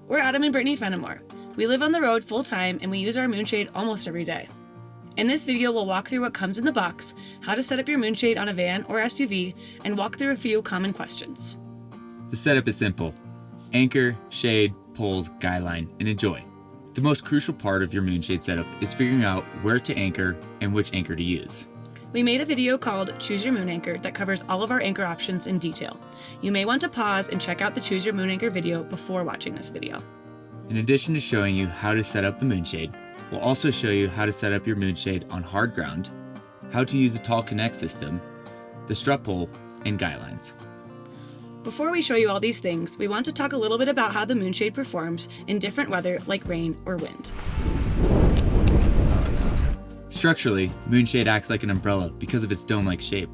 We're Adam and Brittany Fenimore. We live on the road full-time and we use our MoonShade almost every day. In this video, we'll walk through what comes in the box, how to set up your MoonShade on a van or SUV, and walk through a few common questions. The setup is simple. Anchor, shade, poles, guy line, and enjoy. The most crucial part of your MoonShade setup is figuring out where to anchor and which anchor to use. We made a video called Choose Your Moon Anchor that covers all of our anchor options in detail. You may want to pause and check out the Choose Your Moon Anchor video before watching this video. In addition to showing you how to set up the MoonShade, we'll also show you how to set up your MoonShade on hard ground, how to use the tall connect system, the strut pole, and guy lines. Before we show you all these things, we want to talk a little bit about how the MoonShade performs in different weather like rain or wind. Structurally, MoonShade acts like an umbrella because of its dome-like shape.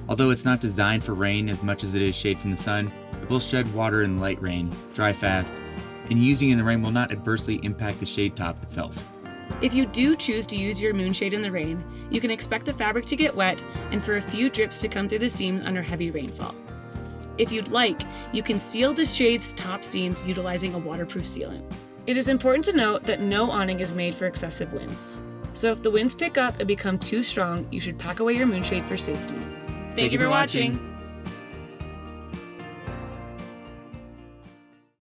Although it's not designed for rain as much as it is shade from the sun, it will shed water in light rain, dry fast, and using in the rain will not adversely impact the shade top itself. If you do choose to use your MoonShade in the rain, you can expect the fabric to get wet and for a few drips to come through the seams under heavy rainfall. If you'd like, you can seal the shade's top seams utilizing a waterproof sealant. It is important to note that no awning is made for excessive winds. So if the winds pick up and become too strong, you should pack away your MoonShade for safety. Thank you for watching.